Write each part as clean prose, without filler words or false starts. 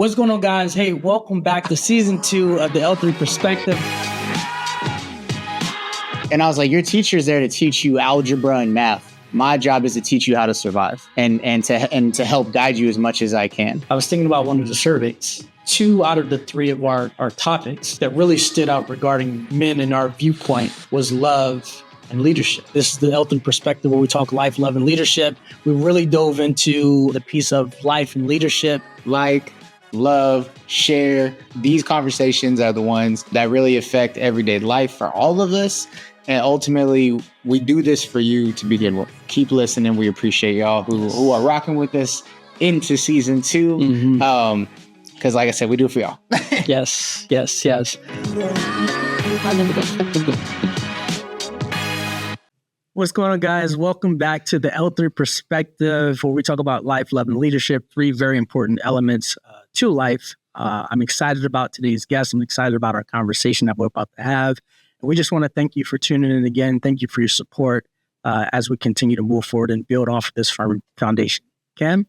What's going on, guys? Hey, welcome back to season 2 of the L3 Perspective. And I was like, your teacher's there to teach you algebra and math. My job is to teach you how to survive and to help guide you as much as I can. I was thinking about one of the surveys. 2 out of the 3 of our topics that really stood out regarding men in our viewpoint was love and leadership. This is the L3 Perspective where we talk life, love, and leadership. We really dove into the piece of life and leadership. Like, love, share. These conversations are the ones that really affect everyday life for all of us. And ultimately, we do this for you to begin with. Keep listening. We appreciate y'all who are rocking with us into season 2. Mm-hmm. Because like I said, we do it for y'all. Yes. What's going on, guys? Welcome back to the L3 Perspective, where we talk about life, love, and leadership, 3 very important elements to life. I'm excited about today's guest. I'm excited about our conversation that we're about to have. And we just want to thank you for tuning in again. Thank you for your support as we continue to move forward and build off of this foundation. Cam?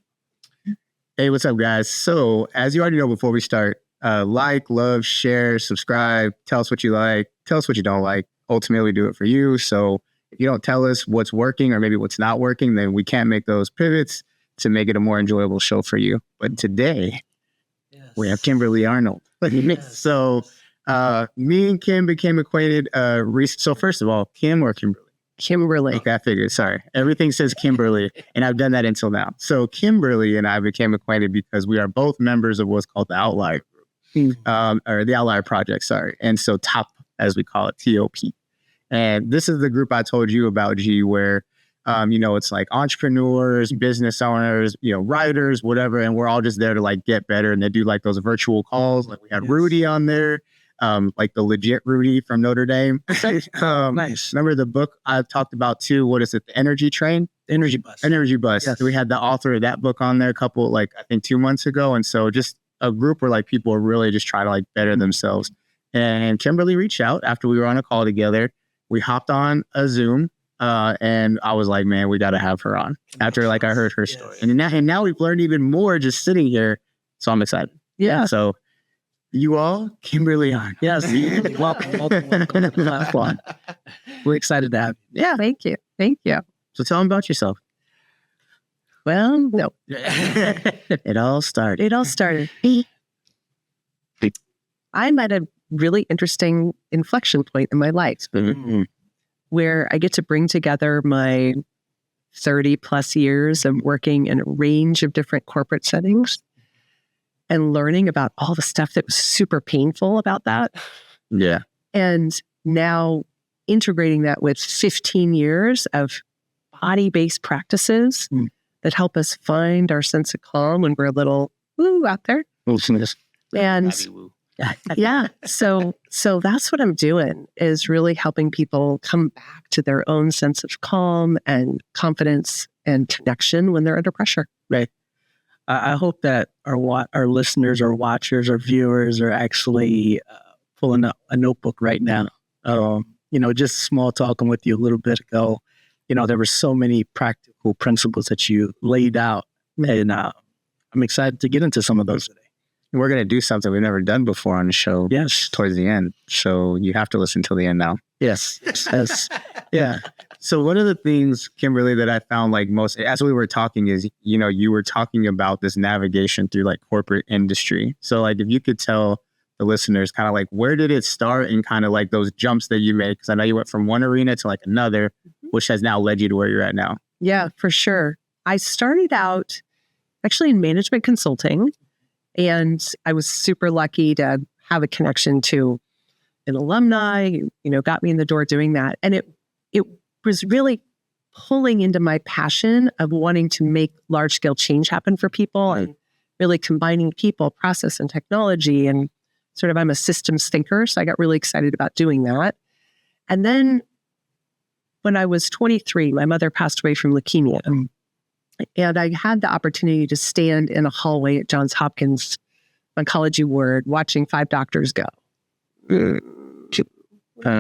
Hey, what's up, guys? So, as you already know, before we start, like, love, share, subscribe, tell us what you like, tell us what you don't like. Ultimately, we do it for you. So, if you don't tell us what's working or maybe what's not working, then we can't make those pivots to make it a more enjoyable show for you. But today, we have Kimberly Arnold. Yes. So, me and Kim became acquainted. So, first of all, Kim or Kimberly? Kimberly. Okay, I figured. Sorry. Everything says Kimberly, and I've done that until now. So Kimberly and I became acquainted because we are both members of what's called the Outlier Group, or the Outlier Project, sorry. And so TOP, as we call it, TOP. And this is the group I told you about, G, where, it's like entrepreneurs, business owners, writers, whatever. And we're all just there to like get better. And they do like those virtual calls. Like we had Rudy on there. Like the legit Rudy from Notre Dame. Nice. Remember the book I talked about too? What is it? The Energy Train? Energy Bus. Energy Bus. Yes. We had the author of that book on there I think 2 months ago. And so just a group where like people are really just trying to like better themselves. And Kimberly reached out after we were on a call together. We hopped on a Zoom and I was like, man, we got to have her on after like I heard her story. And now we've learned even more just sitting here. So I'm excited. Yeah. So you all, Kimberly Arnold. Yes. Welcome. We're excited to have you. Yeah, thank you. So tell them about yourself. Well, no. It all started. I'm at a really interesting inflection point in my life where I get to bring together my 30 plus years of working in a range of different corporate settings and learning about all the stuff that was super painful about that. Yeah. And now integrating that with 15 years of body-based practices that help us find our sense of calm when we're a little woo out there. And yeah, so that's what I'm doing, is really helping people come back to their own sense of calm and confidence and connection when they're under pressure. Right. I hope that our listeners or watchers or viewers are actually pulling up a notebook right now. Just small talking with you a little bit ago. There were so many practical principles that you laid out, and I'm excited to get into some of those today. We're going to do something we've never done before on the show. Yes. Towards the end. So you have to listen till the end now. Yes. Yeah. So one of the things, Kimberly, that I found like most, as we were talking is, you were talking about this navigation through like corporate industry. So like if you could tell the listeners kind of like, where did it start and kind of like those jumps that you made? Because I know you went from one arena to like another, which has now led you to where you're at now. Yeah, for sure. I started out actually in management consulting, and I was super lucky to have a connection to an alumni, got me in the door doing that. And it was really pulling into my passion of wanting to make large scale change happen for people and really combining people, process, and technology. And sort of, I'm a systems thinker, so I got really excited about doing that. And then when I was 23, my mother passed away from leukemia. And I had the opportunity to stand in a hallway at Johns Hopkins oncology ward watching 5 doctors go.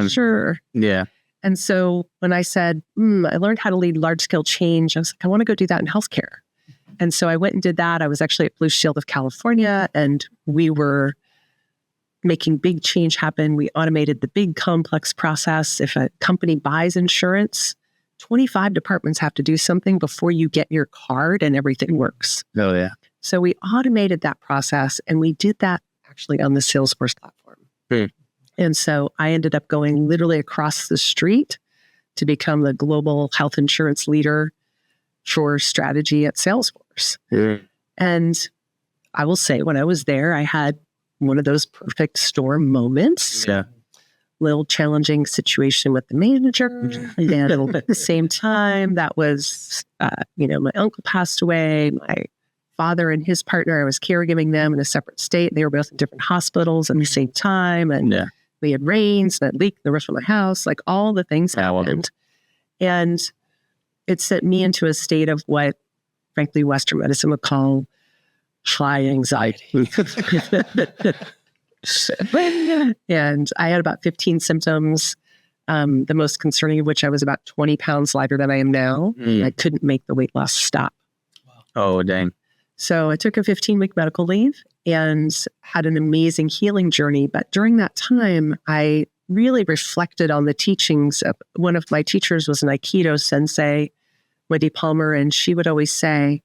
Sure. Yeah. And so when I said, I learned how to lead large-scale change, I was like, I want to go do that in healthcare. And so I went and did that. I was actually at Blue Shield of California, and we were making big change happen. We automated the big complex process. If a company buys insurance, 25 departments have to do something before you get your card and everything works. Oh, yeah. So we automated that process, and we did that actually on the Salesforce platform. And so I ended up going literally across the street to become the global health insurance leader for strategy at Salesforce. And I will say, when I was there, I had one of those perfect storm moments. Yeah. Little challenging situation with the manager. And at the same time, that was, my uncle passed away. My father and his partner, I was caregiving them in a separate state. They were both in different hospitals at the same time. And we had rains that leaked the roof of my house. Like, all the things happened. And it set me into a state of what, frankly, Western medicine would call high anxiety. And I had about 15 symptoms, the most concerning of which I was about 20 pounds lighter than I am now. I couldn't make the weight loss stop. Oh, dang. So I took a 15-week medical leave and had an amazing healing journey. But during that time, I really reflected on the teachings of one of my teachers was an Aikido sensei, Wendy Palmer, and she would always say,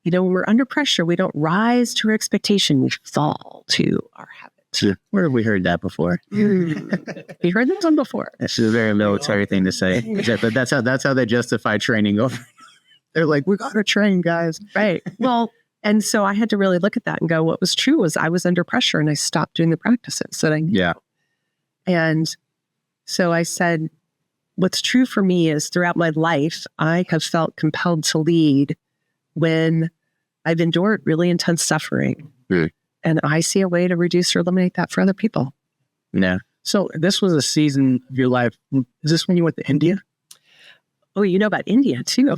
when we're under pressure, we don't rise to our expectation, we fall to our habit. Where have we heard that before? You heard that one before. It's a very military thing to say. But that's how they justify training over. They're like, we got to train, guys. Right. Well, and so I had to really look at that and go, what was true was I was under pressure and I stopped doing the practices that I knew. Yeah. And so I said, what's true for me is throughout my life, I have felt compelled to lead when I've endured really intense suffering. And I see a way to reduce or eliminate that for other people. Yeah. So this was a season of your life. Is this when you went to India? Oh, you know about India too. Oh,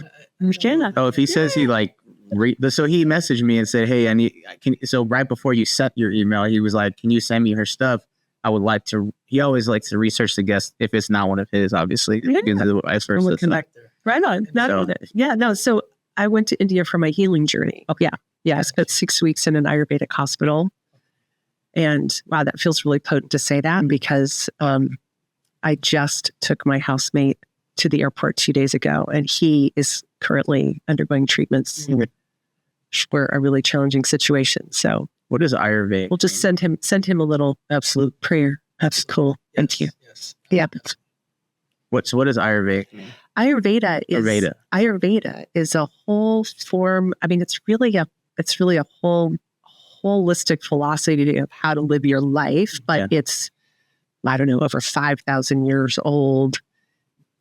if he says he so he messaged me and said, hey, so right before you sent your email, he was like, can you send me her stuff? I would like to, he always likes to research the guest if it's not one of his, obviously. Vice versa. Right on. So I went to India for my healing journey. Okay. Yeah. I spent 6 weeks in an Ayurvedic hospital. And wow, that feels really potent to say that because I just took my housemate to the airport 2 days ago, and he is currently undergoing treatments for a really challenging situation. So what is Ayurveda? We'll just send him a little absolute prayer. That's cool. Thank you. Yes. Yeah. What is Ayurveda? Ayurveda is a whole form. I mean, it's really a whole holistic philosophy of how to live your life, but it's, I don't know, over 5,000 years old,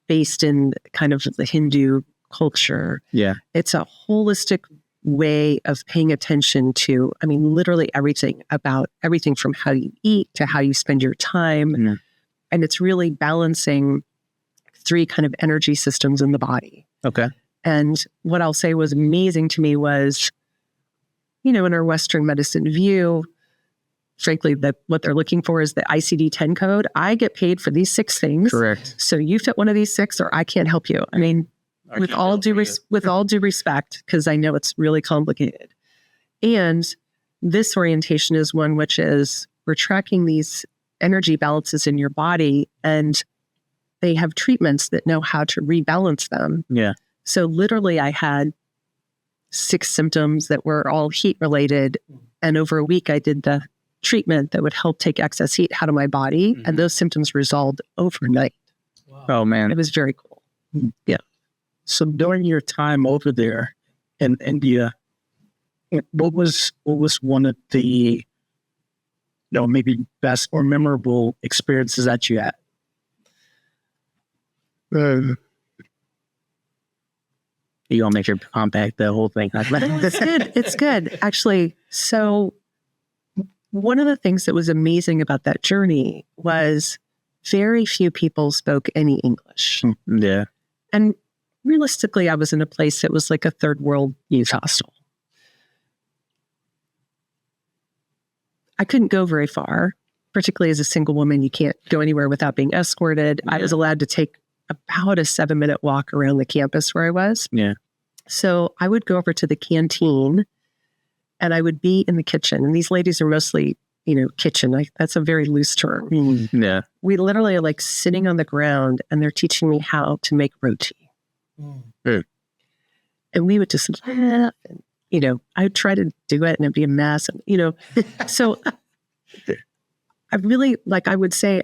based in kind of the Hindu culture. Yeah. It's a holistic way of paying attention to, I mean, literally everything from how you eat to how you spend your time. Mm-hmm. And it's really balancing 3 kind of energy systems in the body. Okay. And what I'll say was amazing to me was, in our Western medicine view, frankly, what they're looking for is the ICD-10 code. I get paid for these 6 things. Correct. So you fit one of these 6 or I can't help you. I mean, with all due respect, because I know it's really complicated. And this orientation is one which is we're tracking these energy balances in your body, and they have treatments that know how to rebalance them. Yeah. So literally I had 6 symptoms that were all heat related. And over a week I did the treatment that would help take excess heat out of my body. And those symptoms resolved overnight. Wow. Oh man. It was very cool. Yeah. So during your time over there in India, what was one of the maybe best or memorable experiences that you had? You gonna make sure compact the whole thing? It's good. Actually, so one of the things that was amazing about that journey was very few people spoke any English. Yeah. And realistically, I was in a place that was like a third world youth hostel. I couldn't go very far, particularly as a single woman. You can't go anywhere without being escorted. Yeah. I was allowed to take about a 7-minute walk around the campus where I was. Yeah. So I would go over to the canteen and I would be in the kitchen. And these ladies are mostly, kitchen. That's a very loose term. Yeah. We literally are like sitting on the ground and they're teaching me how to make roti. And we would just laugh and, I would try to do it and it'd be a mess. And, so I really, I would say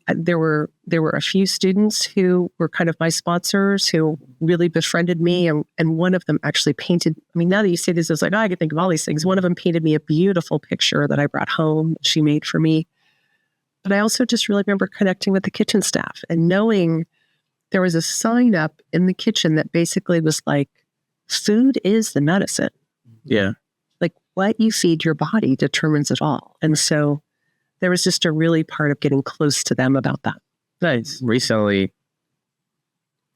there were a few students who were kind of my sponsors who really befriended me. And one of them actually painted, now that you say this, it's like, I can think of all these things. One of them painted me a beautiful picture that I brought home that she made for me. But I also just really remember connecting with the kitchen staff and knowing there was a sign up in the kitchen that basically was like, food is the medicine. Yeah. Like what you feed your body determines it all. And so there was just a really part of getting close to them about that. Nice. Recently,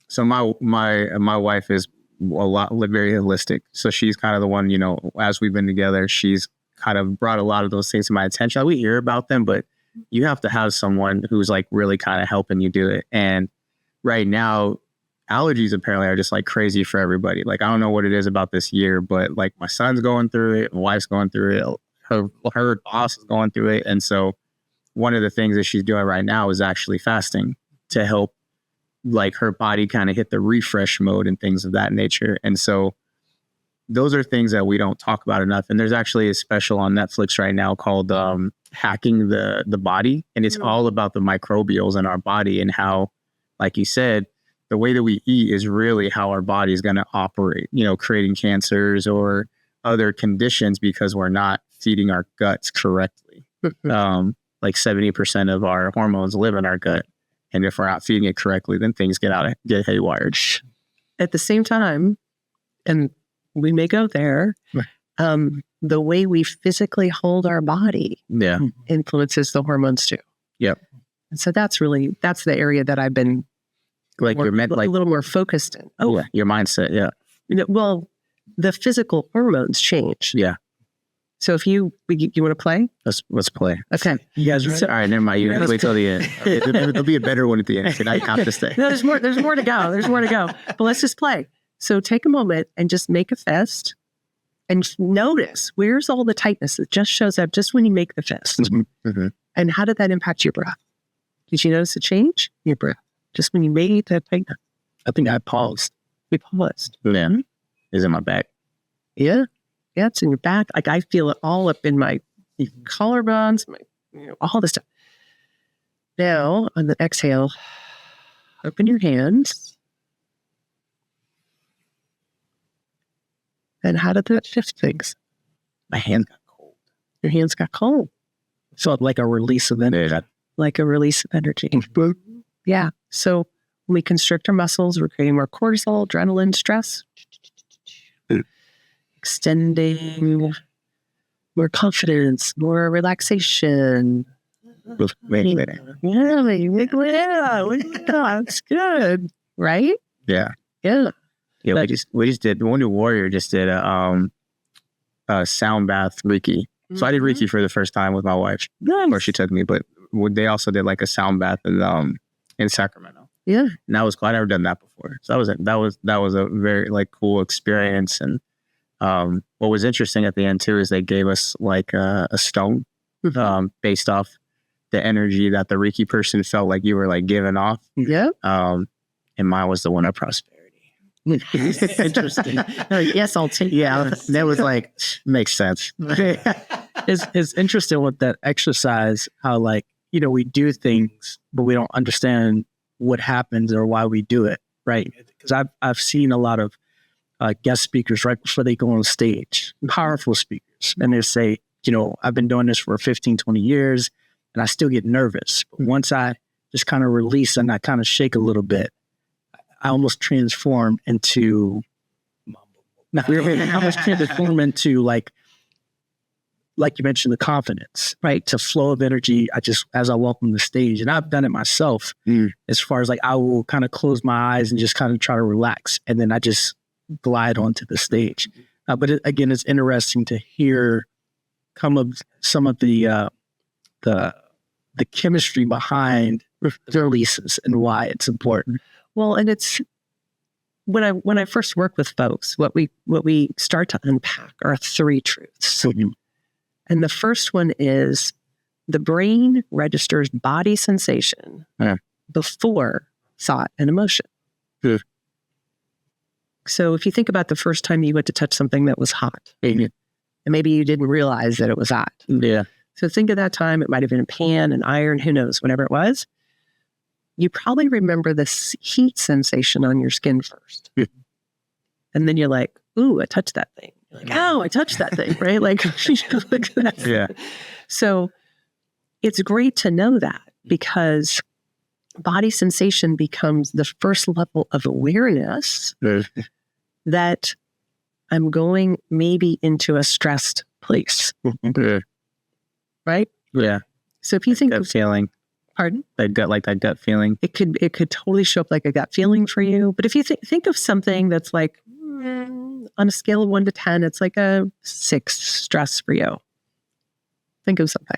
so my wife is very holistic. So she's kind of the one, as we've been together, she's kind of brought a lot of those things to my attention. We hear about them, but you have to have someone who's like really kind of helping you do it. And right now, allergies apparently are just like crazy for everybody. Like, I don't know what it is about this year, but like my son's going through it, my wife's going through it, her boss is going through it. And so one of the things that she's doing right now is actually fasting to help like her body kind of hit the refresh mode and things of that nature. And so those are things that we don't talk about enough. And there's actually a special on Netflix right now called Hacking the Body. And it's all about the microbials in our body and how, like you said, the way that we eat is really how our body is going to operate, creating cancers or other conditions because we're not feeding our guts correctly. Like 70% of our hormones live in our gut. And if we're not feeding it correctly, then things get haywired. At the same time, and we may go there, the way we physically hold our body influences the hormones too. Yep. And so that's the area that I've been a little more focused in. Oh, yeah, your mindset. Yeah. Well, the physical hormones change. Yeah. So if you want to play? Let's play. Okay. You guys ready? All right, never mind. You have to wait till the end. There'll be a better one at the end. I have to stay. No, there's more to go. There's more to go. But let's just play. So take a moment and just make a fist and notice where's all the tightness that just shows up just when you make the fist. Mm-hmm. And how did that impact your breath? Did you notice a change in your breath? Just when you made that tightness. I think I paused. We paused. Yeah. Is in my back. Yeah. Yeah, it's in your back. Like I feel it all up in my collarbones, all this stuff. Now, on the exhale, open your hands. And how did that shift things? My hands got cold. Your hands got cold. So like a release of energy. Like a release of energy. Yeah. So when we constrict our muscles, we're creating more cortisol, adrenaline, stress. Extending, more confidence, more relaxation. Yeah, That's good, right? Yeah. Yeah. Yeah, we just did, Wonder Warrior just did a sound bath Reiki. So I did Reiki for the first time with my wife. Nice. Or she took me, but they also did like a sound bath in Sacramento. Yeah. And that was cool. I'd never done that before. So that was a very like cool experience. And what was interesting at the end too is they gave us like a stone based off the energy that the Reiki person felt like you were like giving off. Yeah. And mine was the one of prosperity. Interesting. Yes, I'll take. Yeah, that was like makes sense. It's interesting with that exercise how like we do things but we don't understand what happens or why we do it, right? Because I've seen a lot of guest speakers right before they go on stage, powerful speakers, and they say, I've been doing this for 15, 20 years and I still get nervous. But once I just kind of release and I kind of shake a little bit, I almost transform into like you mentioned, the confidence, right? To flow of energy. As I walk on the stage, and I've done it myself as far as like, I will kind of close my eyes and just kind of try to relax. And then I just glide onto the stage. But again, it's interesting to hear some of the chemistry behind the releases and why it's important. Well, and it's when I first work with folks, what we start to unpack are 3 truths. And the first one is the brain registers body sensation before thought and emotion. So if you think about the first time you went to touch something that was hot, and maybe you didn't realize that it was hot. Yeah. So think of that time. It might have been a pan, an iron, who knows, whatever it was. You probably remember the heat sensation on your skin first. And then you're like, ooh, I touched that thing. You're like, oh, I touched that thing, right? Like, Yeah. So it's great to know that, because body sensation becomes the first level of awareness that I'm going maybe into a stressed place, right? Yeah. So if you think Gut of, feeling, pardon? that gut feeling. It could totally show up like a gut feeling for you. But if you think of something that's like, on a scale of 1 to 10, it's like a 6 stress for you. Think of something.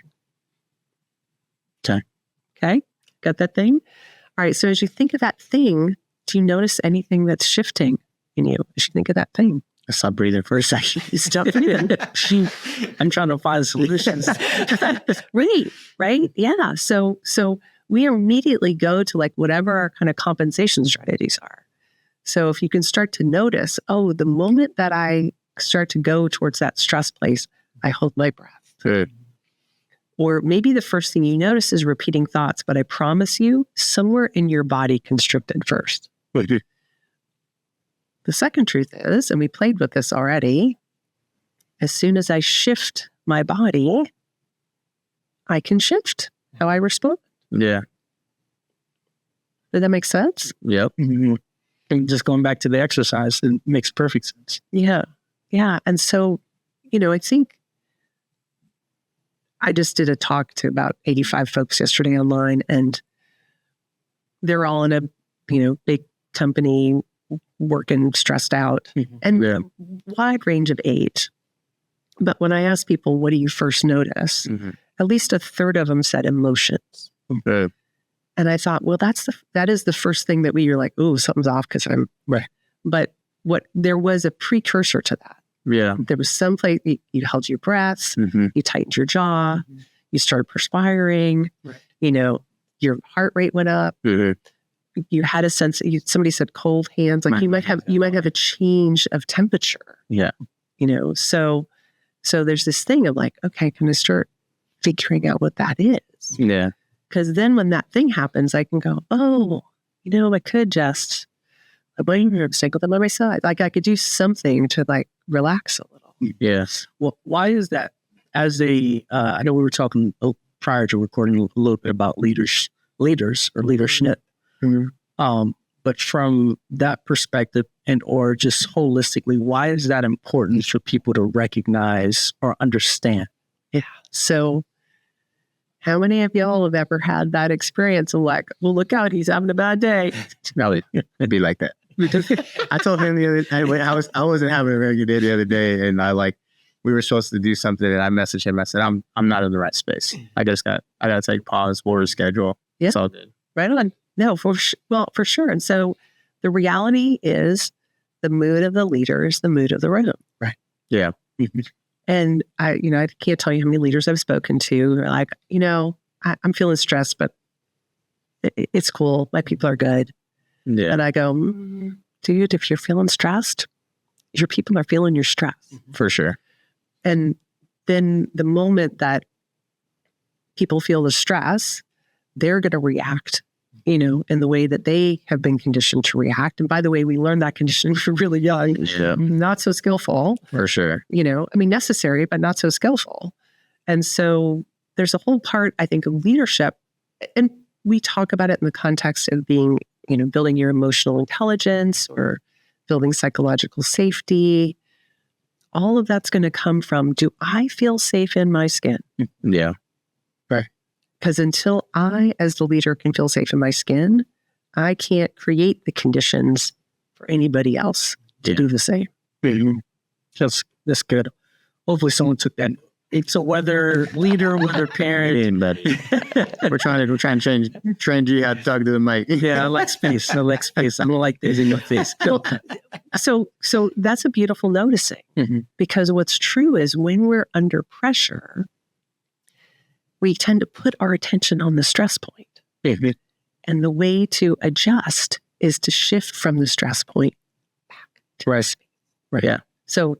Okay. Got that thing? All right. So as you think of that thing, do you notice anything that's shifting in you as you think of that thing? I stopped breathing for a second. Stop breathing. I'm trying to find solutions. Right. Yeah. So we immediately go to like whatever our kind of compensation strategies are. So if you can start to notice, oh, the moment that I start to go towards that stress place, I hold my breath. Or maybe the first thing you notice is repeating thoughts, but I promise you, somewhere in your body constricted first. The second truth is, and we played with this already, as soon as I shift my body, I can shift how I respond. Yeah. Did that make sense? Yep. And just going back to the exercise, it makes perfect sense. Yeah. Yeah. And so, I think I just did a talk to about 85 folks yesterday online, and they're all in a, big company, working stressed out, and wide range of age. But when I asked people, what do you first notice? At least a third of them said emotions. And I thought, well, that is the first thing that you're like, ooh, something's off because I'm right. But there was a precursor to that. Yeah. There was some place you held your breath, you tightened your jaw, you started perspiring, your heart rate went up. You had a sense, somebody said cold hands, like you might have a change of temperature. Yeah. So there's this thing of like, okay, can I start figuring out what that is? Yeah. Because then when that thing happens, I can go, oh, I could just single them on my side. Like I could do something to like relax a little. Yes. Well, why is that? As I know we were talking prior to recording a little bit about leaders or leadership. But from that perspective or just holistically, why is that important for people to recognize or understand? Yeah. So how many of y'all have ever had that experience of like, well, look out, he's having a bad day? No, it'd be like that. I told him the other day, I wasn't having a very good day the other day, and we were supposed to do something, and I messaged him. I said, I'm not in the right space. I got to take pause for his schedule. Yeah. It's all good. Right on. No, for sure. And so the reality is the mood of the leader is the mood of the room. Right. Yeah. And I can't tell you how many leaders I've spoken to. They're like, I'm feeling stressed, but it's cool. My people are good. Yeah. And I go, dude, if you're feeling stressed, your people are feeling your stress. For sure. And then the moment that people feel the stress, they're going to react, in the way that they have been conditioned to react. And by the way, we learn that conditioning from really young, not so skillful. For sure. Necessary, but not so skillful. And so there's a whole part, I think, of leadership. And we talk about it in the context of being, building your emotional intelligence or building psychological safety. All of that's going to come from, do I feel safe in my skin? Yeah. Right. Because until I, as the leader, can feel safe in my skin, I can't create the conditions for anybody else to do the same. That's good. Hopefully someone took that. It's a whether leader, whether parent. We're trying to train you how to talk to the mic. Yeah, I like space. I don't like this in your face. So that's a beautiful noticing, because what's true is when we're under pressure, we tend to put our attention on the stress point. And the way to adjust is to shift from the stress point back to the space. Right. Yeah. So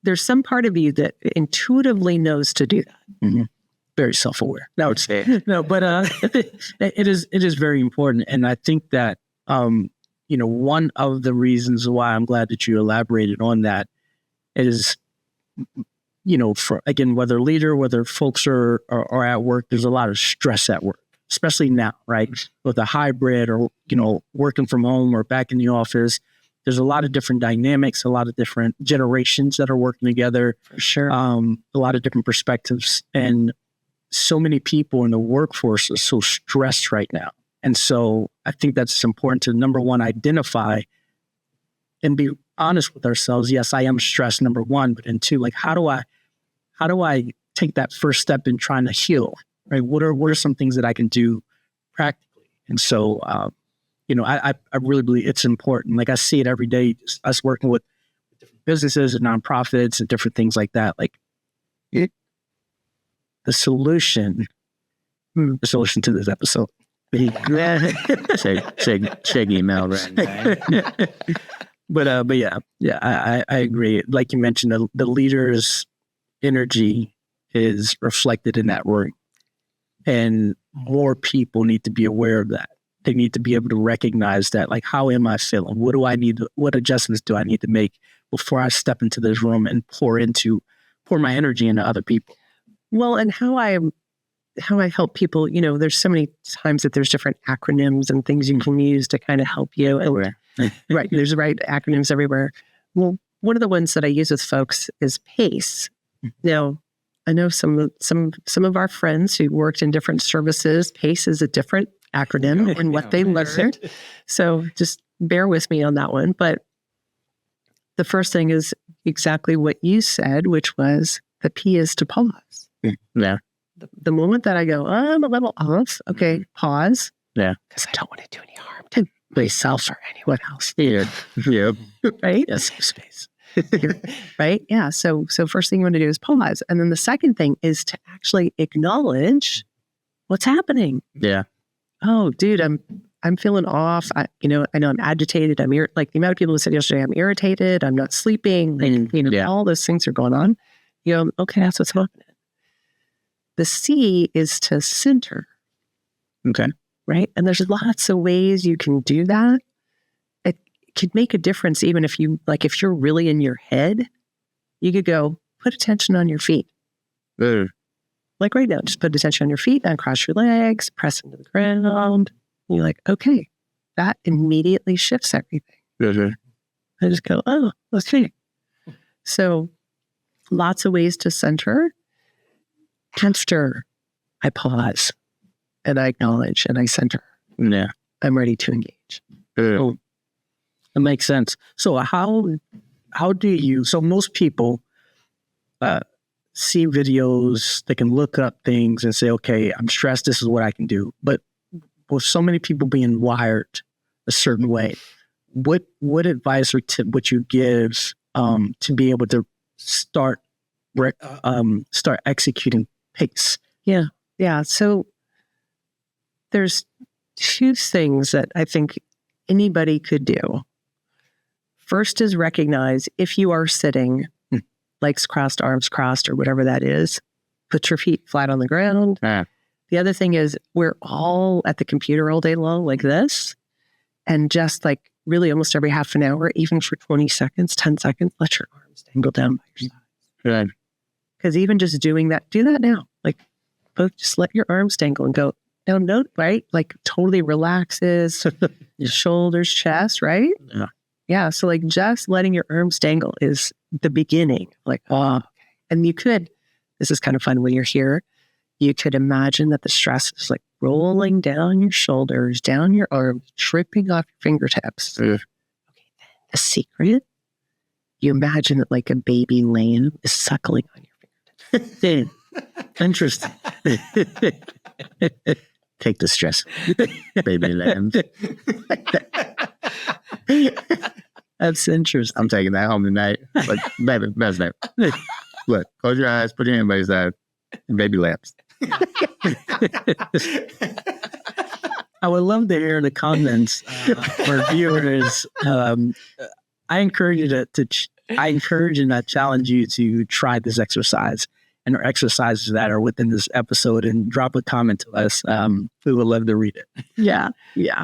there's some part of you that intuitively knows to do that. Very self-aware. I would say. No, but it is very important. And I think that one of the reasons why I'm glad that you elaborated on that is, for again, whether leader, whether folks are at work, there's a lot of stress at work, especially now, right? With a hybrid or, working from home or back in the office. There's a lot of different dynamics, a lot of different generations that are working together. For sure. A lot of different perspectives. And so many people in the workforce are so stressed right now. And so I think that's important to, number one, identify and be honest with ourselves. Yes, I am stressed, number one. But then two, like, how do I take that first step in trying to heal, right? What are some things that I can do practically? And so, I really believe it's important. Like I see it every day, just us working with different businesses and nonprofits and different things like that. Like the solution to this episode. Check email right now. But yeah, I agree. Like you mentioned, the leader's energy is reflected in that work, and more people need to be aware of that. They need to be able to recognize that, like, how am I feeling? What adjustments do I need to make before I step into this room and pour my energy into other people? Well, and how I help people, there's so many times that there's different acronyms and things you can use to kind of help you. And, right. There's acronyms everywhere. Well, one of the ones that I use with folks is PACE. Now, I know some of our friends who worked in different services. PACE is a different acronym and what they learned. So just bear with me on that one. But the first thing is exactly what you said, which was the P is to pause. Yeah. The moment that I go, I'm a little off, okay, pause. Yeah. Because I don't want to do any harm to myself or anyone else. Yeah. Right? Yes, space. Right? Yeah. So first thing you want to do is pause. And then the second thing is to actually acknowledge what's happening. Yeah. Oh, dude, I'm feeling off. I know I'm agitated. Like the amount of people who said yesterday, I'm irritated. I'm not sleeping. Like, all those things are going on. Okay, that's what's happening. The C is to center. Okay. Right? And there's lots of ways you can do that. It could make a difference even if if you're really in your head, you could go, put attention on your feet. Like right now, just put attention on your feet, uncross your legs, press into the ground. And you're like, okay, that immediately shifts everything. I just go, oh, okay. So lots of ways to center. After I pause and I acknowledge and I center, I'm ready to engage. Oh, that makes sense. So how do you, so most people see videos, they can look up things and say, okay, I'm stressed, this is what I can do. But with so many people being wired a certain way, what advice or tip would you give to be able to start executing PACE? Yeah. So there's two things that I think anybody could do. First is recognize if you are sitting, legs crossed, arms crossed, or whatever that is, put your feet flat on the ground. The other thing is we're all at the computer all day long like this. And just like really almost every half an hour, even for 20 seconds, 10 seconds, let your arms dangle down by your sides. Because even just doing that, do that now. Like both just let your arms dangle and go down, right? Like totally relaxes your shoulders, chest, right? Yeah. So like just letting your arms dangle is the beginning. Like, oh, okay. And you could, this is kind of fun when you're here, you could imagine that the stress is like rolling down your shoulders, down your arms, tripping off your fingertips. Okay, then the secret, you imagine that like a baby lamb is suckling on your fingertips. Interesting. Take the stress, baby lambs. That's interesting. I'm taking that home tonight. Like, baby, best name. Look, close your eyes, put your hand by your side, and baby lamps. I would love to hear the comments for viewers. I encourage you I encourage and I challenge you to try this exercise and our exercises that are within this episode, and drop a comment to us. We would love to read it. Yeah.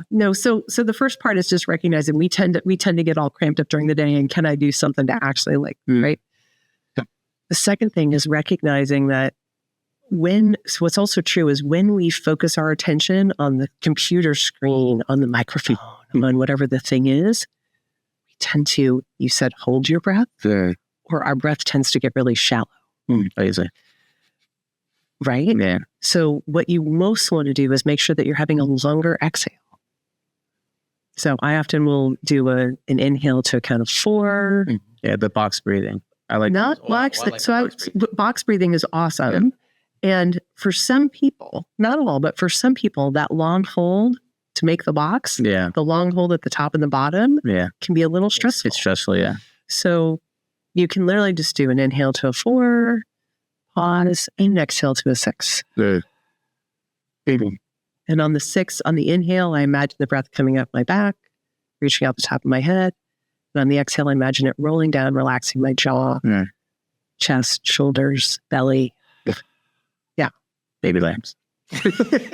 No, so the first part is just recognizing we tend to get all cramped up during the day, and can I do something to actually right? The second thing is recognizing that what's also true is when we focus our attention on the computer screen, on the microphone, on whatever the thing is, we tend to, you said, hold your breath, or our breath tends to get really shallow. Crazy. Right? Yeah. So what you most want to do is make sure that you're having a longer exhale. So I often will do an inhale to a count of 4. Yeah, the box breathing. I like not box. Box breathing is awesome. Yeah. And for some people, not all, but for some people, that long hold to make the box, the long hold at the top and the bottom, can be a little stressful. It's stressful, yeah. So you can literally just do an inhale to a 4, pause, and exhale to a 6. Good. And on the 6, on the inhale, I imagine the breath coming up my back, reaching out the top of my head. And on the exhale, I imagine it rolling down, relaxing my jaw, chest, shoulders, belly. Yeah. Baby lambs.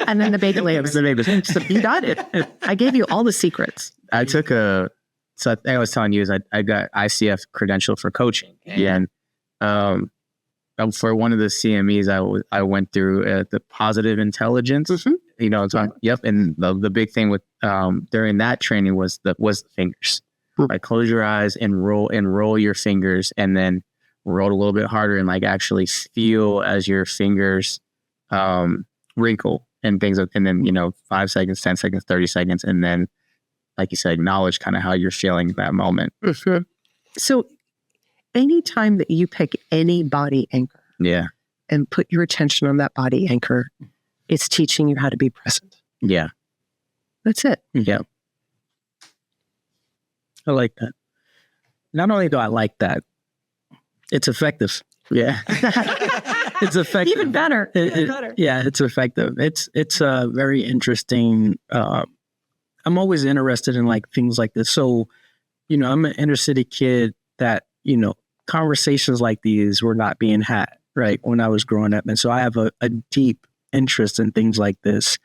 And then the baby lambs. So you got it. I gave you all the secrets. I took so I was telling you is I got ICF credential for coaching. And for one of the CMEs, I went through the positive intelligence. You know, and the big thing with during that training was the fingers. Like close your eyes and roll your fingers, and then roll a little bit harder and like actually feel as your fingers wrinkle and things. And then 5 seconds, 10 seconds, 30 seconds, and then like you said, acknowledge kind of how you're feeling at that moment. So anytime that you pick any body anchor and put your attention on that body anchor, it's teaching you how to be present. Yeah. That's it. Yeah. I like that. Not only do I like that, it's effective. Yeah. It's effective. Even better. Yeah, it's effective. It's very interesting. I'm always interested in like things like this. So, I'm an inner city kid that, conversations like these were not being had, right, when I was growing up. And so I have a deep interest in things like this,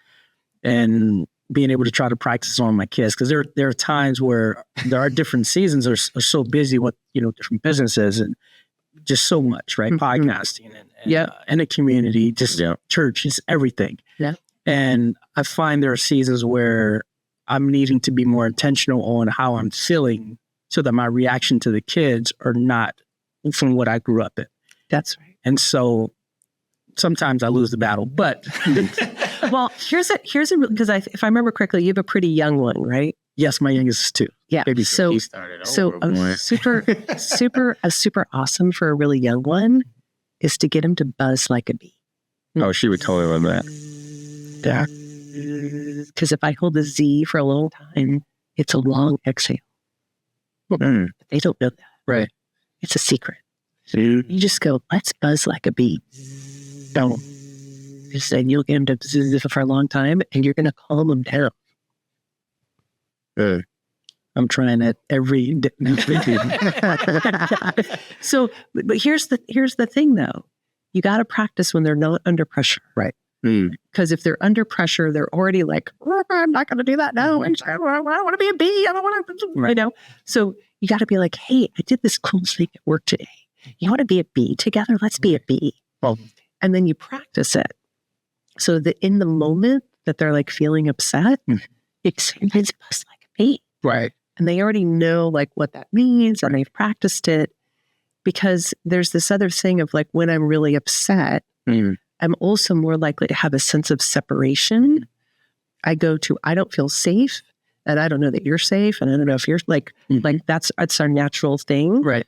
and being able to try to practice on my kids. Because there are times where there are different seasons are so busy with, different businesses and just so much, right? Podcasting and a community, just church, just everything. Yeah. And I find there are seasons where I'm needing to be more intentional on how I'm feeling so that my reaction to the kids are not from what I grew up in. That's right. And so sometimes I lose the battle, but well, here's because if I remember correctly, you have a pretty young one, right? Yes, my youngest is 2. Yeah. Baby so he started super awesome for a really young one is to get him to buzz like a bee. Oh, she would totally love that. Yeah. Because if I hold the Z for a long time, it's a long exhale. But they don't know that. Right. It's a secret. You just go, let's buzz like a bee. Don't. And you'll get him to buzz for a long time, and you're going to calm him down. I'm trying that every day. So, but here's the thing, though. You got to practice when they're not under pressure. Right. Because if they're under pressure, they're already like, I'm not going to do that now. I want to be a bee. I don't want to, right. So you got to be like, hey, I did this cool thing at work today. You want to be a bee together? Let's be a bee. Well, and then you practice it. So that in the moment that they're like feeling upset, experience buzz like a bee. Right. And they already know like what that means, and they've practiced it. Because there's this other thing of like, when I'm really upset, I'm also more likely to have a sense of separation. I go to, I don't feel safe, and I don't know that you're safe, and I don't know if you're like that's our natural thing. Right.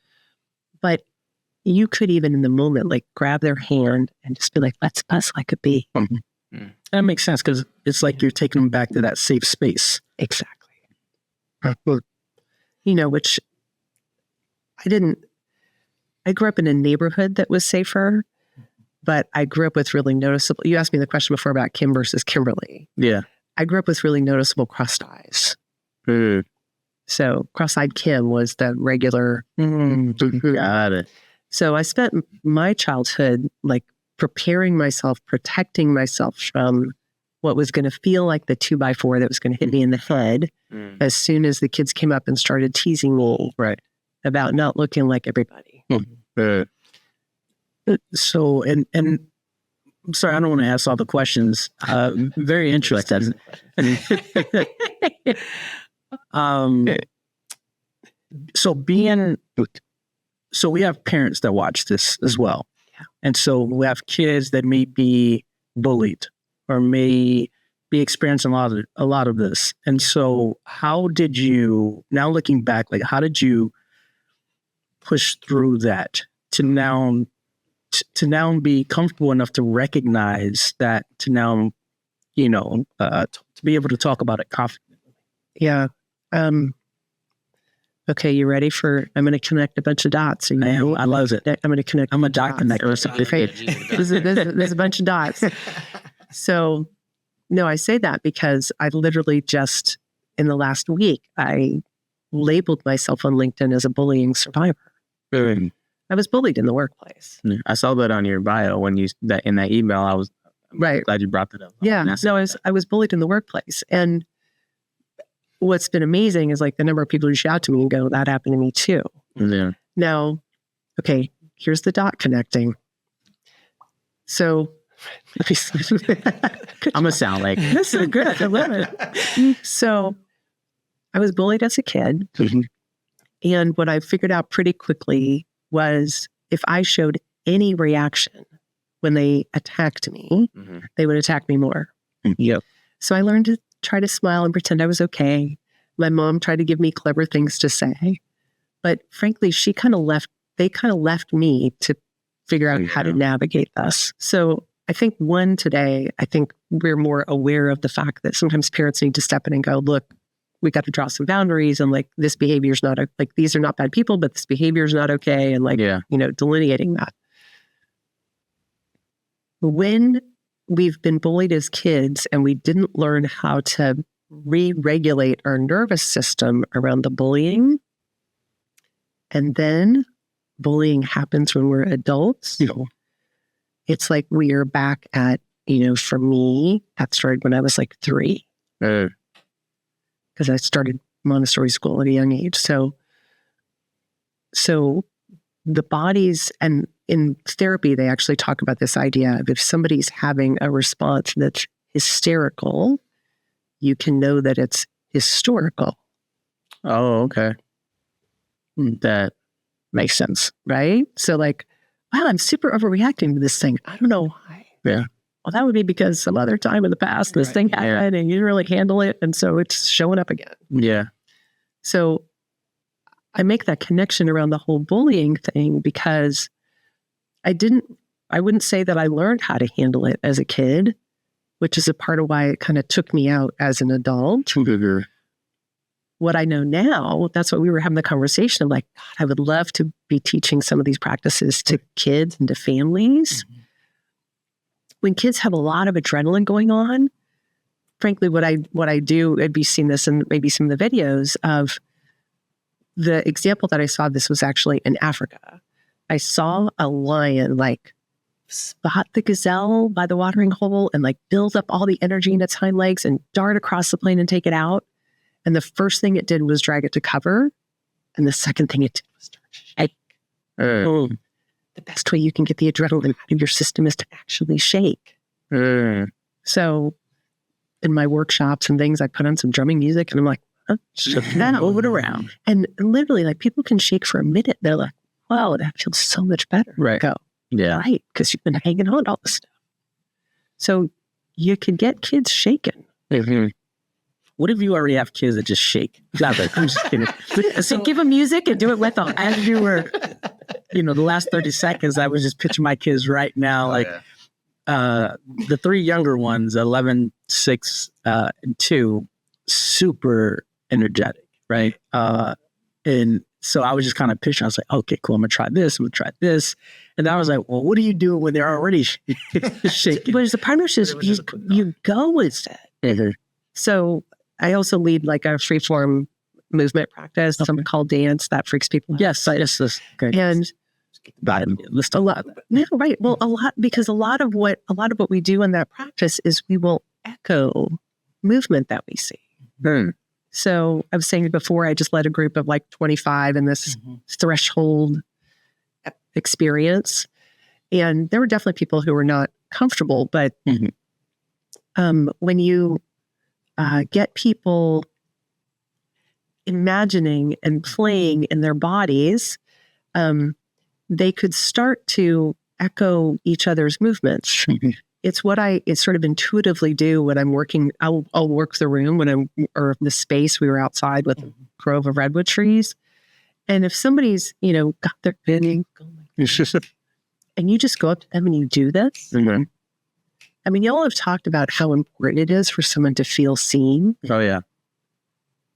But, you could even in the moment, like grab their hand and just be like, let's buzz like a bee. That makes sense because it's like you're taking them back to that safe space. Exactly. Which I grew up in a neighborhood that was safer, but I grew up with really noticeable, you asked me the question before about Kim versus Kimberly. Yeah. I grew up with really noticeable crossed eyes. So cross-eyed Kim was the regular. Got it. So I spent my childhood like preparing myself, protecting myself from what was going to feel like the 2x4 that was going to hit me in the head as soon as the kids came up and started teasing me about not looking like everybody. So, and I'm sorry, I don't want to ask all the questions. Very interesting. So we have parents that watch this as well. Yeah. And so we have kids that may be bullied or may be experiencing a lot of this. And so how did you, now looking back, like how did you push through that to now be comfortable enough to recognize that, to now, to be able to talk about it confidently? Yeah. Okay, you ready for, I'm going to connect a bunch of dots. I love it. I'm going to connect. I'm a dot connector. There's a bunch of dots. So, no, I say that because I literally just, in the last week, I labeled myself on LinkedIn as a bullying survivor. I was bullied in the workplace. I saw that on your bio when in that email. I was glad you brought that up. Yeah, I was bullied in the workplace. And what's been amazing is like the number of people who reach out to me and go, that happened to me too. Yeah. Now, okay, here's the dot connecting. So, I'm going to sound like, this is good. I love it. So, I was bullied as a kid. And what I figured out pretty quickly was if I showed any reaction when they attacked me, they would attack me more. Yep. So I learned to try to smile and pretend I was okay. My mom tried to give me clever things to say. But frankly, they kind of left me to figure out how to navigate this. So I think today, I think we're more aware of the fact that sometimes parents need to step in and go, look, we got to draw some boundaries, and like this behavior is not like these are not bad people, but this behavior is not okay, and like delineating that. When we've been bullied as kids and we didn't learn how to re-regulate our nervous system around the bullying, and then bullying happens when we're adults, it's like we are back at, for me, that started when I was like 3. Because I started Montessori school at a young age. So the bodies, and in therapy, they actually talk about this idea of if somebody's having a response that's hysterical, you can know that it's historical. Oh, okay. That makes sense. Right? So like, wow, I'm super overreacting to this thing. I don't know why. Yeah. Well, that would be because some other time in the past, this thing happened and you didn't really handle it. And so it's showing up again. Yeah. So I make that connection around the whole bullying thing because I wouldn't say that I learned how to handle it as a kid, which is a part of why it kind of took me out as an adult. What I know now, that's why we were having the conversation of like, God, I would love to be teaching some of these practices to kids and to families. When kids have a lot of adrenaline going on, frankly, what I do, I'd be seeing this in maybe some of the videos of the example that I saw. This was actually in Africa. I saw a lion like spot the gazelle by the watering hole and like build up all the energy in its hind legs and dart across the plain and take it out. And the first thing it did was drag it to cover. And the second thing it did was start to shake. The best way you can get the adrenaline out of your system is to actually shake. So in my workshops and things, I put on some drumming music and I'm like, move it around. And literally like people can shake for a minute. They're like, wow, that feels so much better. Right. Go. Yeah. Right. Because you've been hanging on to all this stuff. So you can get kids shaken. What if you already have kids that just shake? I'm just kidding. So give them music and do it with them. As you were the last 30 seconds, I was just picturing my kids right now, the three younger ones, 11, 6, and 2, super energetic, right? And so I was just kind of picturing, I was like, okay, cool, I'm going to try this, I'm going to try this. And I was like, well, what do you do when they're already shaking? But as a partnership, you go with it. Mm-hmm. So I also lead like a freeform movement practice, something called dance that freaks people out. Yes, okay. And list a lot. Yeah, right. Well, because a lot of what we do in that practice is we will echo movement that we see. Hmm. So I was saying before, I just led a group of like 25 in this threshold experience. And there were definitely people who were not comfortable, but when you get people imagining and playing in their bodies, they could start to echo each other's movements. It's what I sort of intuitively do when I'm working. I'll work the room or the space. We were outside with a grove of redwood trees. And if somebody's, got their and you just go up to them and you do this. Mm-hmm. I mean, y'all have talked about how important it is for someone to feel seen. Oh, yeah.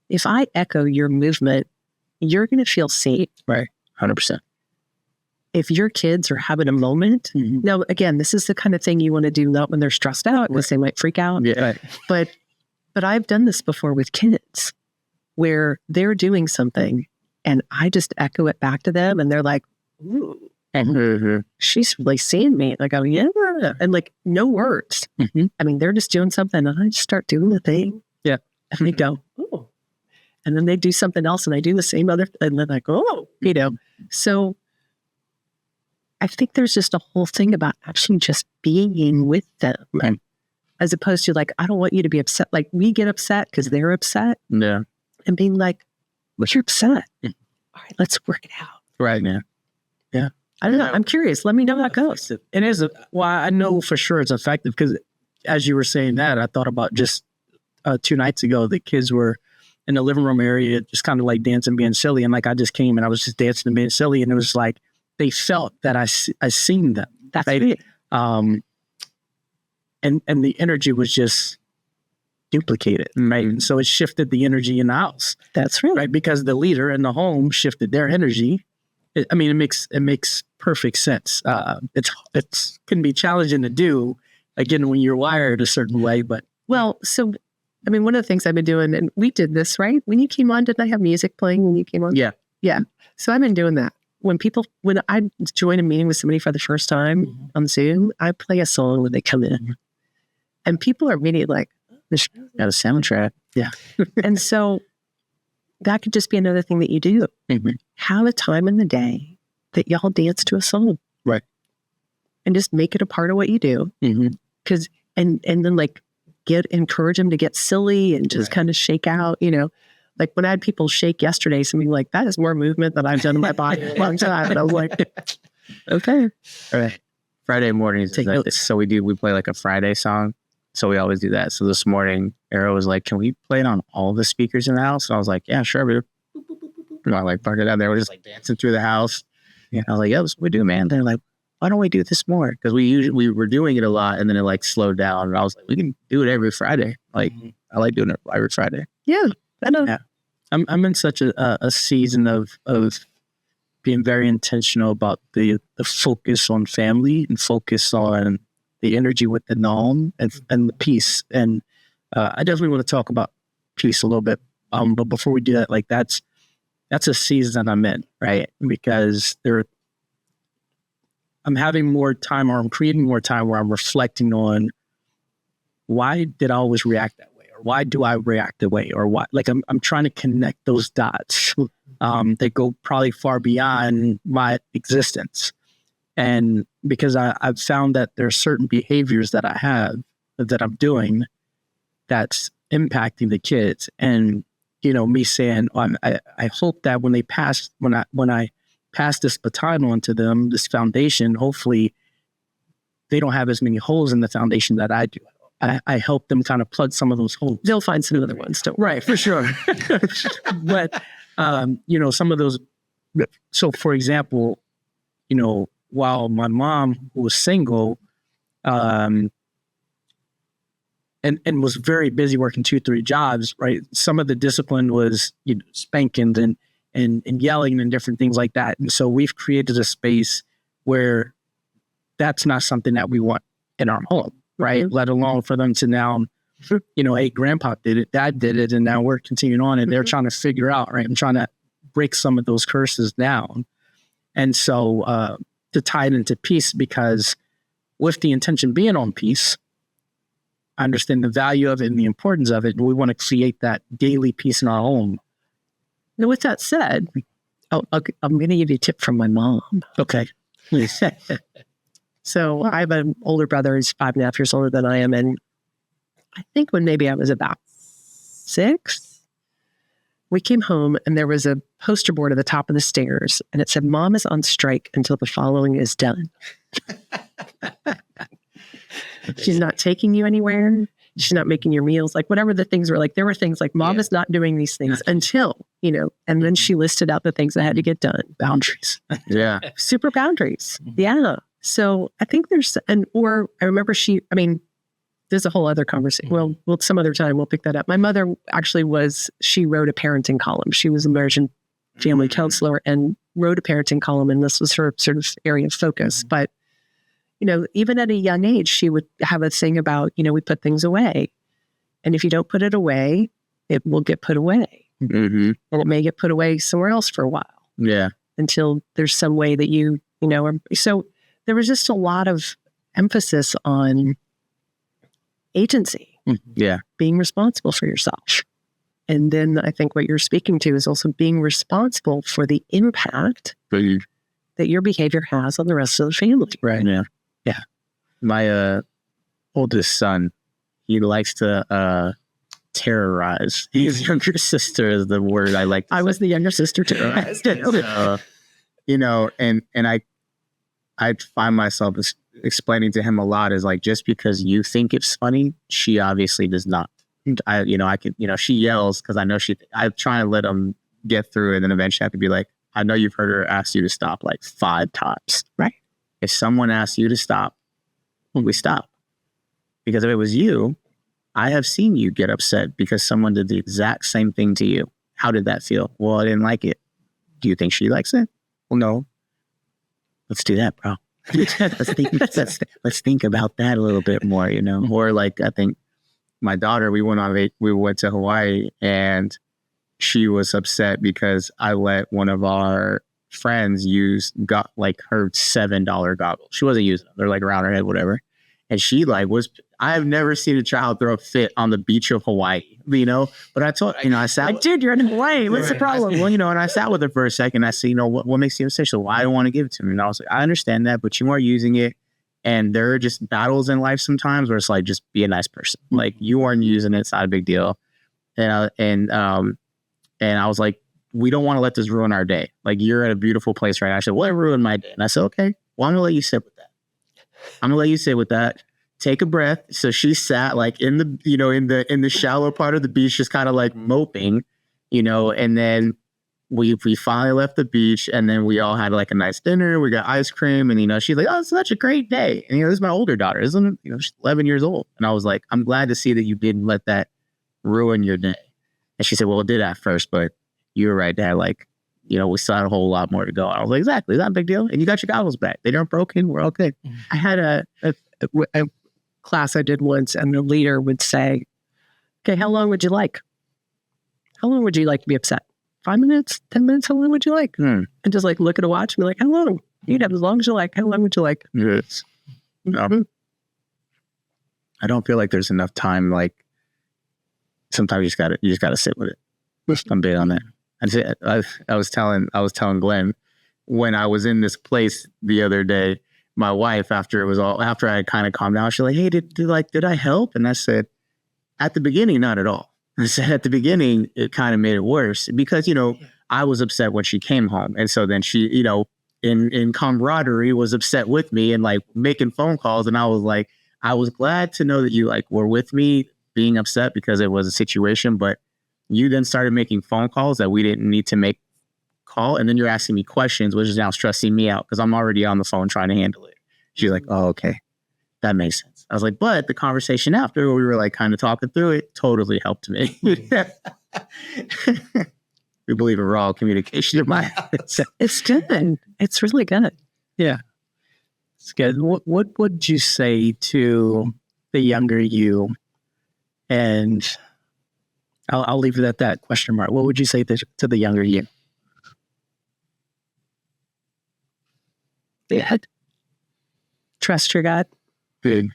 If I echo your movement, you're going to feel seen. Right. 100%. If your kids are having a moment, now, again, this is the kind of thing you want to do not when they're stressed out because they might freak out. Yeah. Right. But I've done this before with kids where they're doing something and I just echo it back to them and they're like, ooh, she's really seeing me. Like, oh, yeah. And like, no words. I mean, they're just doing something and I just start doing the thing. Yeah. And they go, oh. And then they do something else and I do the same other, and then I go, oh, So I think there's just a whole thing about actually just being with them. Right. As opposed to like, I don't want you to be upset. Like we get upset because they're upset. Yeah. And being like, but you're upset. All right, let's work it out. Right, man. Yeah. I don't know. I'm curious. Let me know how it goes. It is. I know for sure it's effective because as you were saying that, I thought about just 2 nights ago, the kids were in the living room area, just kind of like dancing, being silly. And like, I just came and I was just dancing and being silly. And it was like, they felt that I seen them. That's right. And the energy was just duplicated, right? And so it shifted the energy in the house. That's right. Right, because the leader in the home shifted their energy. It makes perfect sense. It's can be challenging to do, again, when you're wired a certain way. But well, so I mean, one of the things I've been doing, and we did this right when you came on. Didn't I have music playing when you came on? Yeah. So I've been doing that. When I join a meeting with somebody for the first time on Zoom, I play a song when they come in. And people are immediately like, this got a soundtrack. Yeah. And so that could just be another thing that you do. Have a time in the day that y'all dance to a song. Right. And just make it a part of what you do. Because, and then like encourage them to get silly and just kind of shake out, Like when I had people shake yesterday, something like, that is more movement than I've done in my body in a long time. And I was like, okay. All right. Friday mornings. So we play like a Friday song. So we always do that. So this morning, Arrow was like, can we play it on all the speakers in the house? And I was like, yeah, sure, dude. I like parked it out there. We're just like dancing through the house. Yeah. I was like, yeah, that's what we do, man. They're like, why don't we do this more? Because we were doing it a lot and then it like slowed down. And I was like, we can do it every Friday. Like I like doing it every Friday. Yeah. I know. Yeah. I'm in such a season of being very intentional about the focus on family and focus on the energy within the home and the peace. And I definitely want to talk about peace a little bit. But before we do that, like that's a season that I'm in, right? Because I'm having more time, or I'm creating more time where I'm reflecting on why did I always react that way? Or why do I react that way? Or why, like I'm trying to connect those dots that go probably far beyond my existence. And because I've found that there are certain behaviors that I have that I'm doing that's impacting the kids. And, me saying, I hope that when I pass this baton on to them, this foundation, hopefully they don't have as many holes in the foundation that I do. I help them kind of plug some of those holes. They'll find some other ones, don't worry. Right, for sure. But, some of those, so for example, while my mom, who was single, and was very busy working 2-3 jobs, right? Some of the discipline was spankings and yelling and different things like that. And so we've created a space where that's not something that we want in our home, right? Let alone for them to now, hey, grandpa did it, dad did it, and now we're continuing on, and they're trying to figure out, right? I'm trying to break some of those curses down. And so to tie it into peace, because with the intention being on peace, I understand the value of it and the importance of it, and we want to create that daily peace in our home. Now, with that said, I'm going to give you a tip from my mom. Okay. So I have an older brother. He's 5.5 years older than I am. And I think when maybe I was about 6, we came home and there was a poster board at the top of the stairs. And it said, "Mom is on strike until the following is done." She's not taking you anywhere. She's not making your meals, like whatever the things were. Like there were things like Mom is not doing these things until, and then she listed out the things that had to get done. Boundaries. Yeah. Super boundaries. Yeah. So I think or I remember there's a whole other conversation. Well, some other time we'll pick that up. My mother actually she wrote a parenting column. She was a marriage and family counselor and wrote a parenting column. And this was her sort of area of focus. But even at a young age, she would have a thing about, we put things away. And if you don't put it away, it will get put away. Mm-hmm. And it may get put away somewhere else for a while. Yeah. Until there's some way that so there was just a lot of emphasis on agency. Yeah. Being responsible for yourself. And then I think what you're speaking to is also being responsible for the impact that your behavior has on the rest of the family. Right. Yeah. Yeah. My oldest son, he likes to terrorize his younger sister is the word I like to say. I was the younger sister terrorized. So, and I find myself explaining to him a lot is like, just because you think it's funny, she obviously does not. She yells because I know I try to let him get through it, and then eventually I have to be like, I know you've heard her ask you to stop like 5 times. Right. If someone asks you to stop, we stop. Because if it was you, I have seen you get upset because someone did the exact same thing to you. How did that feel? Well, I didn't like it. Do you think she likes it? Well, no. Let's do that, bro. let's think about that a little bit more, Or like, I think my daughter, we went to Hawaii, and she was upset because I let one of our friends got like her $7 goggles. She wasn't using them. They're like around her head, whatever. And she I have never seen a child throw a fit on the beach of Hawaii, but I told, I sat. Like, dude, you're in Hawaii. What's the problem? And I sat with her for a second. I said, what makes you upset? So why I don't want to give it to me? And I was like, I understand that, but you are using it. And there are just battles in life sometimes where it's like, just be a nice person. Like you aren't using it. It's not a big deal. And I was like, we don't want to let this ruin our day. Like, you're at a beautiful place right now. I said, well, it ruined my day. And I said, okay, well, I'm going to let you sit with that. Take a breath. So she sat like in the, in the shallow part of the beach, just kind of like moping, and then we finally left the beach, and then we all had like a nice dinner. We got ice cream, and, she's like, oh, it's such a great day. And, this is my older daughter, isn't it? She's 11 years old. And I was like, I'm glad to see that you didn't let that ruin your day. And she said, well, it did at first, but you were right, Dad. Like, we still had a whole lot more to go. I was like, exactly. It's not a big deal. And you got your goggles back. They aren't broken. We're okay. I had a class I did once, and the leader would say, okay, how long would you like? How long would you like to be upset? 5 minutes? 10 minutes? How long would you like? And just like look at a watch and be like, how long? You'd have as long as you like. How long would you like? Yes. I don't feel like there's enough time. Like, sometimes you just gotta sit with it. I'm big on that. I was telling Glenn, when I was in this place the other day, my wife, after I had kind of calmed down, she's like, hey, did I help? And I said, at the beginning, not at all. I said, at the beginning, it kind of made it worse because, I was upset when she came home. And so then she, in camaraderie was upset with me and like making phone calls. And I was like, I was glad to know that you like were with me being upset because it was a situation, but you then started making phone calls that we didn't need to make call and then you're asking me questions, which is now stressing me out because I'm already on the phone trying to handle it. She's like, oh, okay. That makes sense. I was like, but the conversation after where we were like kind of talking through it totally helped me. We believe in raw communication in my house. It's good. It's really good. Yeah. It's good. What would you say to the younger you? And I'll leave it at that question mark. What would you say to the younger you? Yeah. Trust your gut. Big.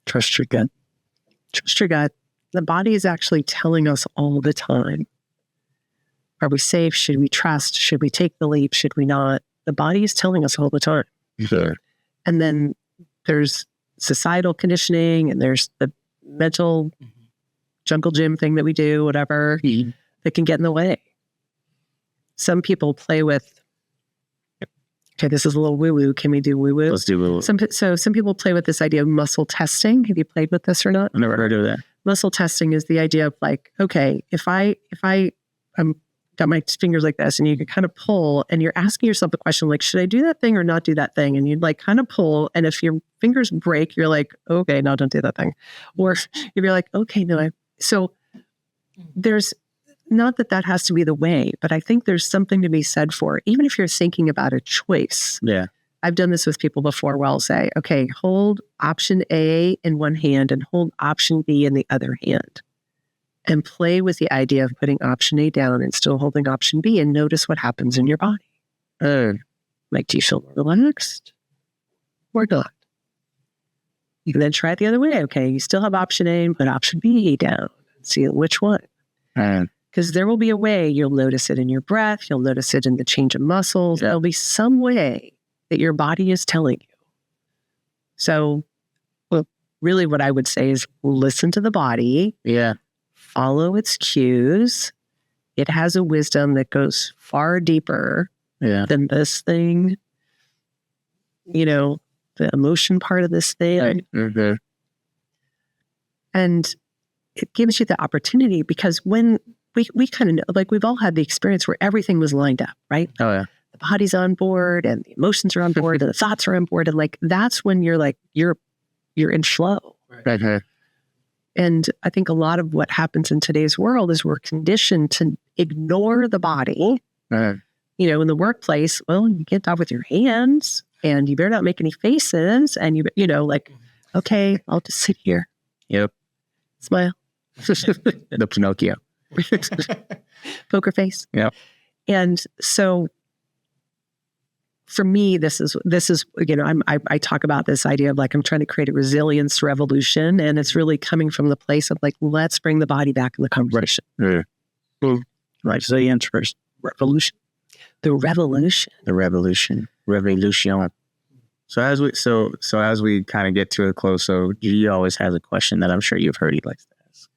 Trust your gut. Trust your gut. The body is actually telling us all the time. Are we safe? Should we trust? Should we take the leap? Should we not? The body is telling us all the time. Sure. And then there's societal conditioning and there's the mental jungle gym thing that we do, whatever, that can get in the way. Some people play with, okay, this is a little woo-woo. Can we do woo-woo? Let's do woo-woo. Some people play with this idea of muscle testing. Have you played with this or not? I've never heard of that. Muscle testing is the idea of like, okay, if I got my fingers like this and you can kind of pull and you're asking yourself the question, like, should I do that thing or not do that thing? And you'd like kind of pull. And if your fingers break, you're like, okay, no, don't do that thing. Or if you're like, okay, no. So there's not that has to be the way, but I think there's something to be said for, even if you're thinking about a choice. Yeah. I've done this with people before where I'll say, okay, hold option A in one hand and hold option B in the other hand. And play with the idea of putting option A down and still holding option B and notice what happens in your body. Like, do you feel more relaxed or not? You can then try it the other way. Okay, you still have option A and put option B down. See which one. Because there will be a way you'll notice it in your breath. You'll notice it in the change of muscles. There'll be some way that your body is telling you. So, well, really what I would say is listen to the body. Yeah. Follow its cues. It has a wisdom that goes far deeper than this thing. You know, the emotion part of this thing. Right. And it gives you the opportunity because when we kind of know, like we've all had the experience where everything was lined up, right? Oh, yeah. The body's on board and the emotions are on board and the thoughts are on board. And like, that's when you're like, you're in flow. Right. And I think a lot of what happens in today's world is we're conditioned to ignore the body. Right. You know, in the workplace, well, you can't talk with your hands and you better not make any faces. And you know, like, okay, I'll just sit here. Yep. Smile. The Pinocchio. Poker face. Yep. And so for me, this is, you know, I talk about this idea of like, I'm trying to create a resilience revolution. And it's really coming from the place of like, let's bring the body back in the conversation. Right. So the answer is revolution. The revolution. The revolution. Revolution. So as we kind of get to a close, so G always has a question that I'm sure you've heard he likes to ask.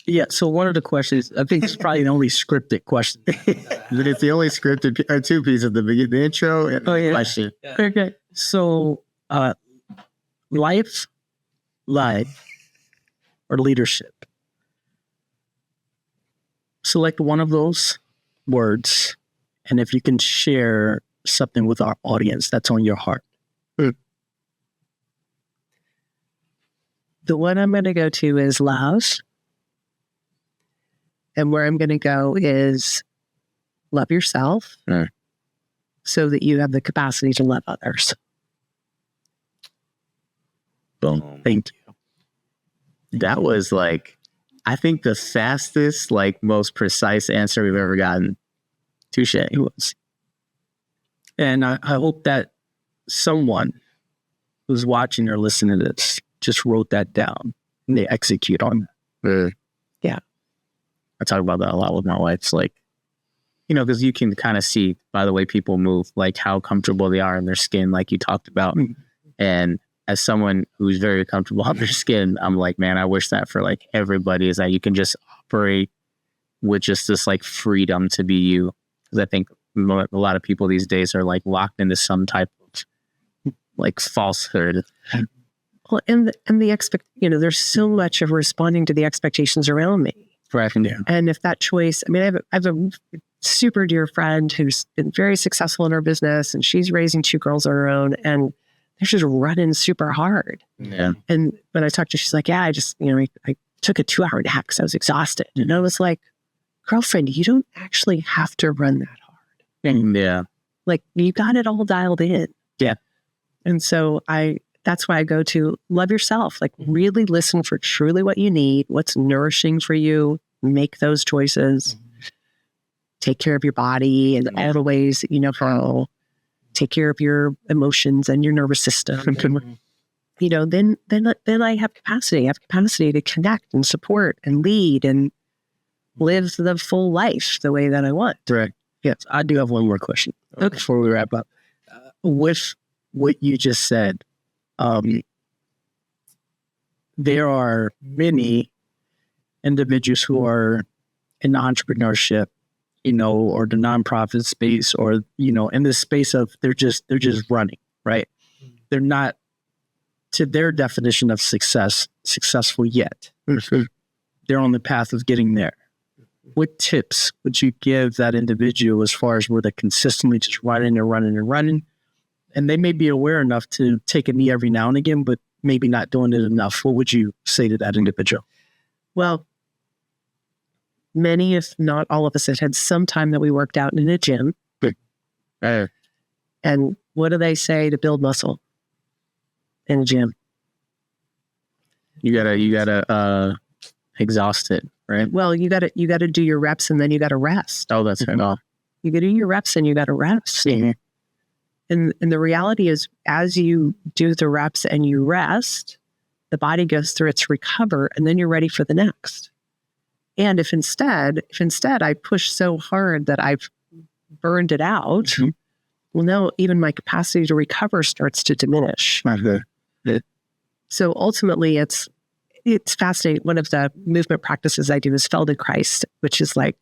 Yeah. So one of the questions, I think it's probably the only scripted question. It's the only scripted two pieces: the intro and the question. Yeah. Okay. So, life, or leadership. Select one of those words, and if you can share something with our audience that's on your heart. The one I'm going to go to is love. And where I'm going to go is love yourself so that you have the capacity to love others. Boom. Thank you. That was like, I think the fastest, like most precise answer we've ever gotten. Touche. It was. And I hope that someone who's watching or listening to this just wrote that down and they execute on that. Yeah. I talk about that a lot with my wife. It's like, you know, because you can kind of see by the way people move, like how comfortable they are in their skin, like you talked about. Mm-hmm. And as someone who's very comfortable in their skin, I'm like, man, I wish that for like everybody is that you can just operate with just this like freedom to be you. Because I think a lot of people these days are like locked into some type of like falsehood. Well, and the you know, there's so much of responding to the expectations around me. Correct. Yeah. And if that choice, I mean, I have a super dear friend who's been very successful in her business, and she's raising 2 girls of her own, and they're just running super hard. Yeah. And when I talked to her, she's like, yeah, I just, I took a 2-hour nap because I was exhausted. And I was like, girlfriend, you don't actually have to run that hard. Yeah. Like, you got it all dialed in. Yeah. And so that's why I go to love yourself. Like, really listen for truly what you need, what's nourishing for you, make those choices, take care of your body in all the ways that you know how, take care of your emotions and your nervous system. Then I have capacity to connect and support and lead and live the full life the way that I want. Correct. Yes, I do have one more question before we wrap up. With what you just said, there are many individuals who are in entrepreneurship, or the nonprofit space, or in this space of they're just running, right? They're not, to their definition of successful yet. They're on the path of getting there. What tips would you give that individual as far as where they're consistently just running and running and running? And they may be aware enough to take a knee every now and again, but maybe not doing it enough. What would you say to that individual? Well, many, if not all of us, had some time that we worked out in a gym. And what do they say to build muscle in a gym? You gotta exhaust it, right? Well, you gotta do your reps, and then you gotta rest. Oh, that's right. You gotta do your reps and you gotta rest. Mm-hmm. And the reality is, as you do the reps and you rest, the body goes through its recover, and then you're ready for the next. And if instead I push so hard that I've burned it out, well, now even my capacity to recover starts to diminish. So ultimately, it's fascinating. One of the movement practices I do is Feldenkrais, which is like,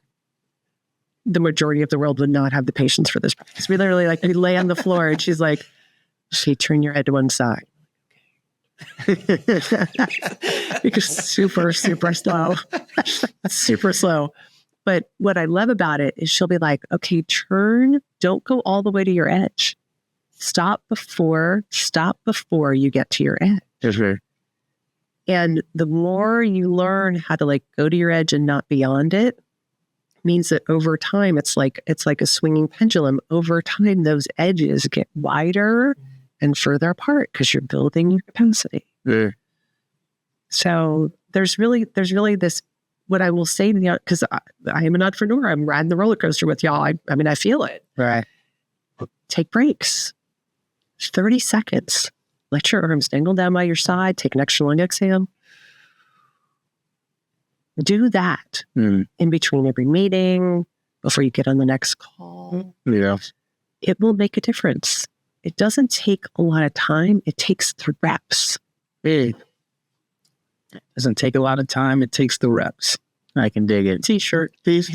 the majority of the world would not have the patience for this practice. We literally, we lay on the floor, and she's like, turn your head to one side. Because super, super slow. Super slow. But what I love about it is she'll be like, okay, don't go all the way to your edge. Stop before you get to your edge. That's right. And the more you learn how to go to your edge and not beyond it, means that over time, it's like a swinging pendulum. Over time, those edges get wider and further apart because you're building your capacity. Yeah. So there's really this, what I will say to you, because I am an entrepreneur, I'm riding the roller coaster with y'all. I feel it. Right. Take breaks. 30 seconds. Let your arms dangle down by your side. Take an extra long exhale. Do that in between every meeting, before you get on the next call. Yeah. It will make a difference. It doesn't take a lot of time. It takes the reps. It doesn't take a lot of time. It takes the reps. I can dig it. T-shirt, please.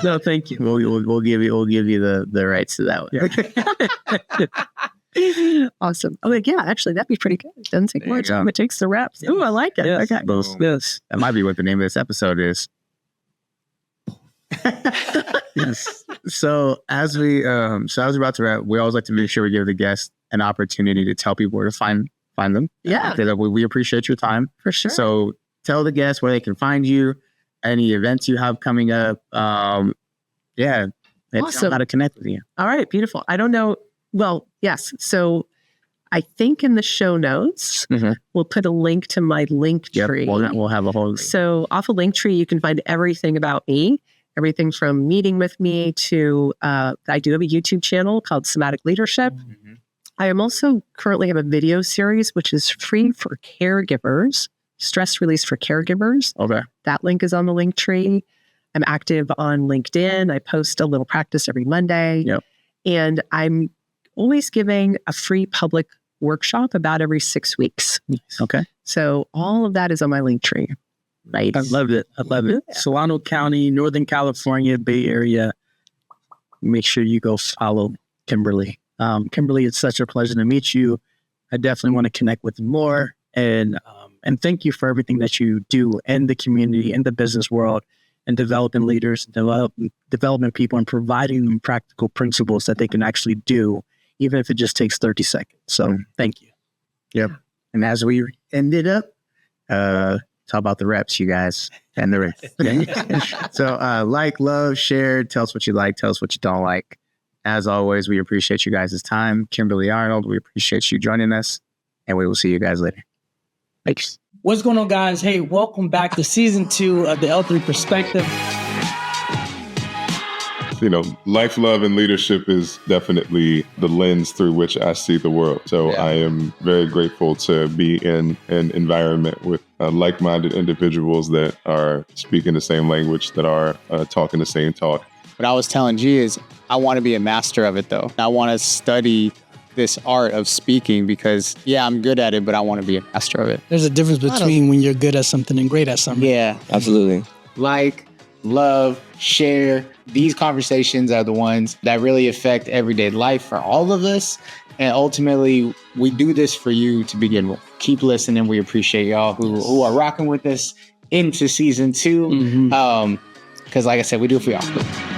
No, thank you. We'll give you the rights to that one. Yeah. Awesome. Oh, yeah, actually, that'd be pretty good. It doesn't take much time. It takes the reps. Oh, I like it. Yes. Okay. Yes. That might be what the name of this episode is. Yes. So as we're about to wrap, we always like to make sure we give the guests an opportunity to tell people where to find them. Yeah. We appreciate your time. For sure. So tell the guests where they can find you, any events you have coming up. Awesome. How to connect with you. All right. Beautiful. I don't know. Well, yes. So I think in the show notes, we'll put a link to my link tree. We'll have a whole. So off of Linktree, you can find everything about me, everything from meeting with me to, I do have a YouTube channel called Somatic Leadership. I am also currently have a video series, which is free for caregivers, stress release for caregivers. Okay. That link is on the Linktree. I'm active on LinkedIn. I post a little practice every Monday. Yep. And I'm always giving a free public workshop about every 6 weeks. Okay. So all of that is on my Linktree. Nice. I love it. Yeah. Solano County, Northern California, Bay Area. Make sure you go follow Kimberly. Kimberly, it's such a pleasure to meet you. I definitely want to connect with you more. And And thank you for everything that you do in the community, in the business world, and developing leaders, developing people, and providing them practical principles that they can actually do, even if it just takes 30 seconds. So thank you. Yep. And as we ended up, talk about the reps, you guys, and the reps. So like, love, share, tell us what you like, tell us what you don't like. As always, we appreciate you guys' time. Kimberly Arnold, we appreciate you joining us, and we will see you guys later. Thanks. What's going on, guys? Hey, welcome back to season 2 of the L3 Perspective. You know, life, love, and leadership is definitely the lens through which I see the world. So I am very grateful to be in an environment with like-minded individuals that are speaking the same language, that are talking the same talk. What I was telling G is I want to be a master of it, though. I want to study this art of speaking because, I'm good at it, but I want to be a master of it. There's a difference between when you're good at something and great at something. Yeah, Absolutely. like, love, share. These conversations are the ones that really affect everyday life for all of us. And ultimately, we do this for you to begin with. Keep listening. We appreciate y'all who are rocking with us into season 2. Because like I said, we do it for y'all.